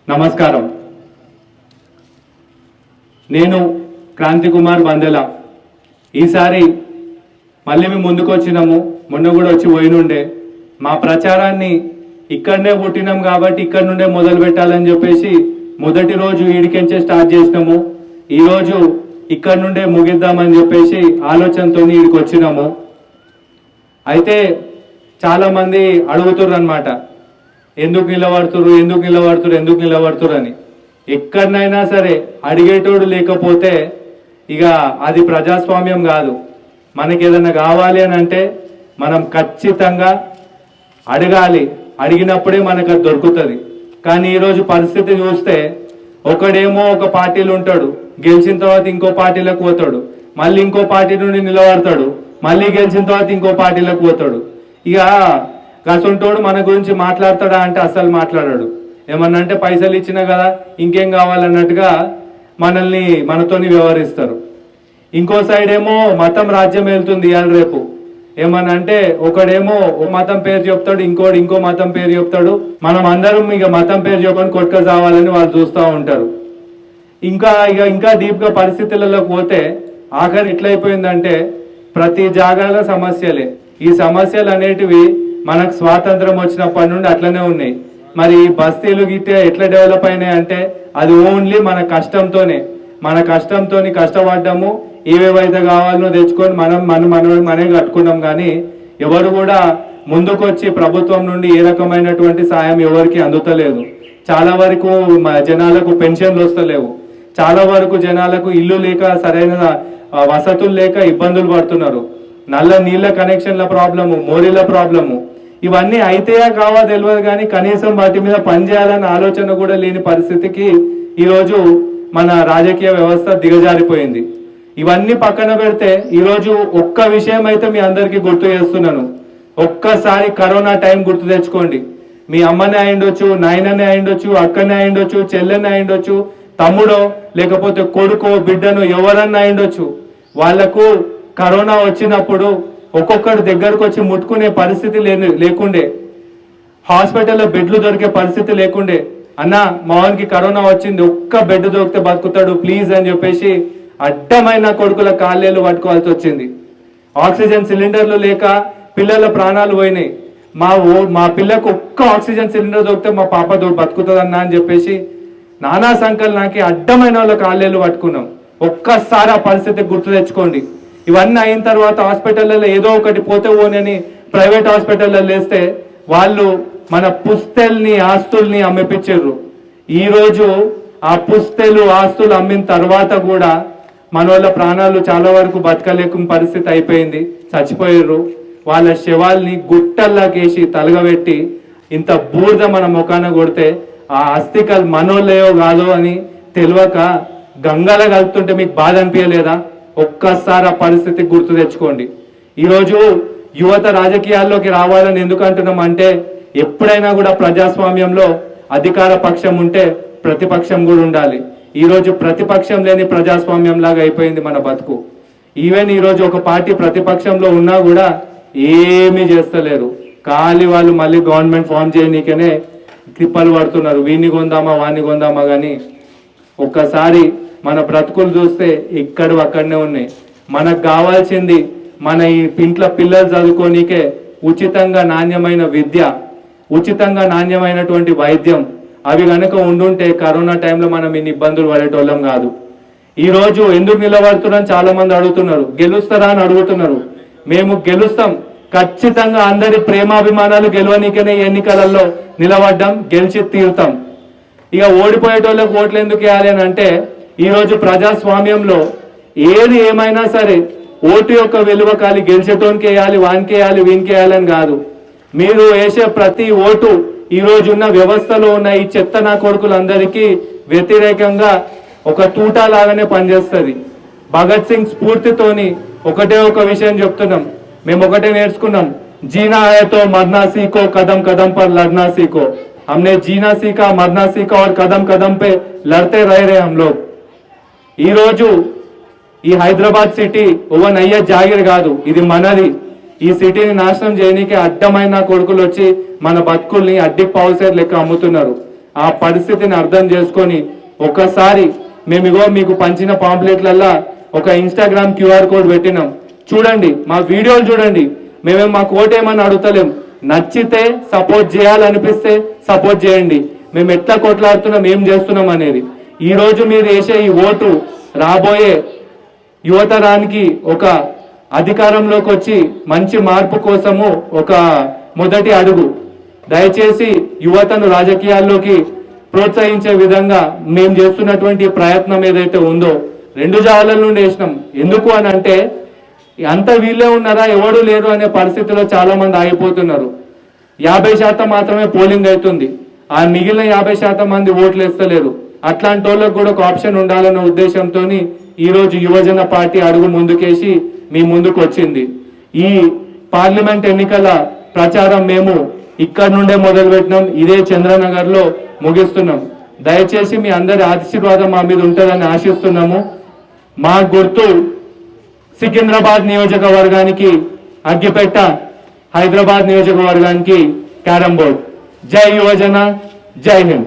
నమస్కారం. నేను క్రాంతి కుమార్ బందెల. ఈసారి మళ్ళీ మేము ముందుకు వచ్చినాము. మొన్న కూడా వచ్చి పోయినుండే. మా ప్రచారాన్ని ఇక్కడనే పుట్టినాం కాబట్టి ఇక్కడ నుండే మొదలు పెట్టాలని చెప్పేసి మొదటి రోజు ఈడికెంచే స్టార్ట్ చేసినాము. ఈరోజు ఇక్కడ నుండే ముగిద్దామని చెప్పేసి ఆలోచనతో ఈడికి వచ్చినాము. అయితే చాలామంది అడుగుతుర్రు అన్నమాట, ఎందుకు నిలబడుతురు అని. ఎక్కడనైనా సరే అడిగేటోడు లేకపోతే ఇక అది ప్రజాస్వామ్యం కాదు. మనకి ఏదైనా కావాలి అని అంటే మనం ఖచ్చితంగా అడగాలి. అడిగినప్పుడే మనకు అది దొరుకుతుంది. కానీ ఈరోజు పరిస్థితి చూస్తే ఒకడేమో ఒక పార్టీలు ఉంటాడు, గెలిచిన తర్వాత ఇంకో పార్టీలకు పోతాడు, మళ్ళీ ఇంకో పార్టీ నుండి నిలబడతాడు, మళ్ళీ గెలిచిన తర్వాత ఇంకో పార్టీలకు పోతాడు. ఇక గసంటోడు మన గురించి మాట్లాడతాడా అంటే అస్సలు మాట్లాడాడు. ఏమన్నా అంటే పైసలు ఇచ్చినా కదా ఇంకేం కావాలన్నట్టుగా మనతోని వ్యవహరిస్తారు. ఇంకో సైడ్ ఏమో మతం రాజ్యం వెళ్తుంది ఇవాళ రేపు. ఏమన్నా అంటే ఒకడేమో ఒక మతం పేరు చెప్తాడు, ఇంకోటి ఇంకో మతం పేరు చెప్తాడు. మనం అందరం ఇక మతం పేరు చెప్పని కొట్టుక చావాలని వాళ్ళు చూస్తూ ఉంటారు. ఇంకా డీప్గా పరిస్థితులలోకి పోతే ఆఖరి ఎట్లయిపోయిందంటే ప్రతి జాగాలో సమస్యలే. ఈ సమస్యలు అనేటివి మనకు స్వాతంత్రం వచ్చినప్పటి నుండి అట్లనే ఉన్నాయి. మరి ఈ బస్తీలు గిట్టే ఎట్లా డెవలప్ అయినాయి అంటే అది ఓన్లీ మన కష్టంతో కష్టపడ్డాము. ఏవేవైతే కావాలనో తెచ్చుకొని మనమే కట్టుకున్నాం. కానీ ఎవరు కూడా ముందుకొచ్చి ప్రభుత్వం నుండి ఏ రకమైనటువంటి సాయం ఎవరికి అందుతలేదు. చాలా వరకు జనాలకు పెన్షన్లు వస్తలేవు. చాలా వరకు జనాలకు ఇల్లు లేక సరైన వసతులు లేక ఇబ్బందులు పడుతున్నారు. నల్ల నీళ్ళ కనెక్షన్ల ప్రాబ్లము, మోరీల ప్రాబ్లము, ఇవన్నీ అయితేయా కావా తెలియదు. కానీ కనీసం వాటి మీద పనిచేయాలన్న ఆలోచన కూడా లేని పరిస్థితికి ఈరోజు మన రాజకీయ వ్యవస్థ దిగజారిపోయింది. ఇవన్నీ పక్కన పెడితే ఈరోజు ఒక్క విషయం అయితే మీ అందరికీ గుర్తు చేస్తున్నాను. ఒక్కసారి కరోనా టైం గుర్తు తెచ్చుకోండి. మీ అమ్మనే అయిండొచ్చు, నాయననే అయిండొచ్చు, అక్కనే అయిండొచ్చు, చెల్లెనే అయిండొచ్చు, తమ్ముడో లేకపోతే కొడుకో బిడ్డను ఎవరన్నా అయిండొచ్చు. వాళ్లకు కరోనా వచ్చినప్పుడు ఒక్కొక్కరు దగ్గరకు వచ్చి ముట్టుకునే పరిస్థితి లేకుండే, హాస్పిటల్లో బెడ్లు దొరికే పరిస్థితి లేకుండే. అన్న మావానికి కరోనా వచ్చింది, ఒక్క బెడ్ దొరికితే బతుకుతాడు ప్లీజ్ అని చెప్పేసి అడ్డమైన కొడుకుల కాళ్ళేలు పట్టుకోవాల్సి వచ్చింది. ఆక్సిజన్ సిలిండర్లు లేక పిల్లల ప్రాణాలు పోయినాయి. మా పిల్లకు ఒక్క ఆక్సిజన్ సిలిండర్ దొరికితే మా పాప బతుకుతుందన్నా అని చెప్పేసి నానా సంకలనాకి అడ్డమైన వాళ్ళ కాళ్ళేలు పట్టుకున్నాం. ఒక్కసారి ఆ పరిస్థితి గుర్తు తెచ్చుకోండి. ఇవన్నీ అయిన తర్వాత హాస్పిటల్లో ఏదో ఒకటి పోతే పోనని ప్రైవేట్ హాస్పిటల్లో వేస్తే వాళ్ళు మన పుస్తెల్ని ఆస్తుల్ని అమ్మిపించారు. ఈరోజు ఆ పుస్తెలు ఆస్తులు అమ్మిన తర్వాత కూడా మన వాళ్ళ ప్రాణాలు చాలా వరకు బతకలేక పరిస్థితి అయిపోయింది, చచ్చిపోయారు. వాళ్ళ శవాల్ని గుట్టల్లాకేసి తలగబెట్టి ఇంత బూర్ద మన ముఖాన కొడితే ఆ అస్థికలు మనోళ్ళయో కాదో అని తెలియక గంగల కలుపుతుంటే మీకు బాధ అనిపించలేదా? ఒక్కసారి ఆ పరిస్థితి గుర్తు తెచ్చుకోండి. ఈరోజు యువత రాజకీయాల్లోకి రావాలని ఎందుకు అంటున్నాం అంటే ఎప్పుడైనా కూడా ప్రజాస్వామ్యంలో అధికార పక్షం ఉంటే ప్రతిపక్షం కూడా ఉండాలి. ఈరోజు ప్రతిపక్షం లేని ప్రజాస్వామ్యం లాగా అయిపోయింది మన బతుకు. ఈవెన్ ఈరోజు ఒక పార్టీ ప్రతిపక్షంలో ఉన్నా కూడా ఏమీ చేస్తలేరు. ఖాళీ వాళ్ళు మళ్ళీ గవర్నమెంట్ ఫామ్ చేయనీకనే తిప్పలు పడుతున్నారు. వీన్ని కొందామా వాన్ని కొందామా. కానీ ఒక్కసారి మన బ్రతుకులు చూస్తే ఇక్కడ అక్కడనే ఉన్నాయి. మనకు కావాల్సింది మన ఈ ఇంట్లో పిల్లలు చదువుకోనీకే ఉచితంగా నాణ్యమైన విద్య, ఉచితంగా నాణ్యమైనటువంటి వైద్యం, అవి కనుక ఉండుంటే కరోనా టైంలో మనం ఇన్ని ఇబ్బందులు పడేటోళ్ళం కాదు. ఈరోజు ఎందుకు నిలబడుతున్నారని చాలా మంది అడుగుతున్నారు. గెలుస్తారా అని అడుగుతున్నారు. మేము గెలుస్తాం ఖచ్చితంగా. అందరి ప్రేమాభిమానాలు గెలవనీకనే ఎన్నికలలో నిలబడ్డాం, గెలిచి తీరుతాం. ఇక ఓడిపోయేటోళ్ళకి ఓట్లు ఎందుకు వేయాలి అని అంటే ఈరోజు ప్రజాస్వామ్యంలో ఏది ఏమైనా సరే ఓటు యొక్క విలువ కాలి గెలిచేటోనికి వేయాలి, వానికి వేయాలి, వీనికి వేయాలని కాదు. మీరు వేసే ప్రతి ఓటు ఈరోజు ఉన్న వ్యవస్థలో ఉన్న ఈ చెత్త నా కొడుకులందరికీ వ్యతిరేకంగా ఒక తూటా లాగానే పనిచేస్తుంది. భగత్ సింగ్ స్ఫూర్తితోని ఒకటే ఒక విషయం చెప్తున్నాం. మేము ఒకటే నేర్చుకున్నాం, జీనా హై తో మర్నా సీఖో, కదం కదం పర్ లడ్నా సీఖో. हमने जीना सीखा, मरना सीखा और कदम कदम पे लड़ते रहे हम लोग. ఈ రోజు ఈ హైదరాబాద్ సిటీ ఓవన్ అయ్యే జాగిర్ కాదు, ఇది మనది. ఈ సిటీని నాశనం చేయడానికి అడ్డమైన కొడుకులు వచ్చి మన బతుకుల్ని అడ్డి పౌసర్ లెక్క అమ్ముతున్నారు. ఆ పరిస్థితిని అర్థం చేసుకొని ఒకసారి మేమిగో మీకు పంచిన పాంప్లెట్లల్లా ఒక ఇన్స్టాగ్రామ్ క్యూఆర్ కోడ్ పెట్టినాం, చూడండి, మా వీడియోలు చూడండి. మేమేం మాకు ఓటేమని అడుగుతలేం, నచ్చితే సపోర్ట్ చేయాలనిపిస్తే సపోర్ట్ చేయండి. మేము ఎట్లా కొట్లాడుతున్నాం, ఏం చేస్తున్నాం అనేది. ఈరోజు మీరు వేసే ఈ ఓటు రాబోయే యువతరానికి ఒక అధికారంలోకి వచ్చి మంచి మార్పు కోసము ఒక మొదటి అడుగు. దయచేసి యువతను రాజకీయాల్లోకి ప్రోత్సహించే విధంగా మేము చేస్తున్నటువంటి ప్రయత్నం ఏదైతే ఉందో 2 జాగాల నుండి వేసినాం. ఎందుకు అని అంటే అంత వీళ్ళే ఉన్నారా, ఎవరు లేరు అనే పరిస్థితిలో చాలా మంది ఆగిపోతున్నారు. 50% మాత్రమే పోలింగ్ అవుతుంది, ఆ మిగిలిన 50% మంది ఓట్లు వేస్తలేరు. అట్లాంటి వాళ్ళకు కూడా ఒక ఆప్షన్ ఉండాలన్న ఉద్దేశంతో ఈరోజు యువజన పార్టీ అడుగు ముందుకేసి మీ ముందుకు వచ్చింది. ఈ పార్లమెంట్ ఎన్నికల ప్రచారం మేము ఇక్కడ నుండే మొదలు పెట్టినాం, ఇదే చంద్రనగర్లో ముగిస్తున్నాం. దయచేసి మీ అందరి ఆశీర్వాదం మా మీద ఉంటుందని ఆశిస్తున్నాము. మా గుర్తు సికింద్రాబాద్ నియోజకవర్గానికి అగ్గిపెట్ట, హైదరాబాద్ నియోజకవర్గానికి క్యారమ్ బోర్డ్. జై యువజన, జై హింద్.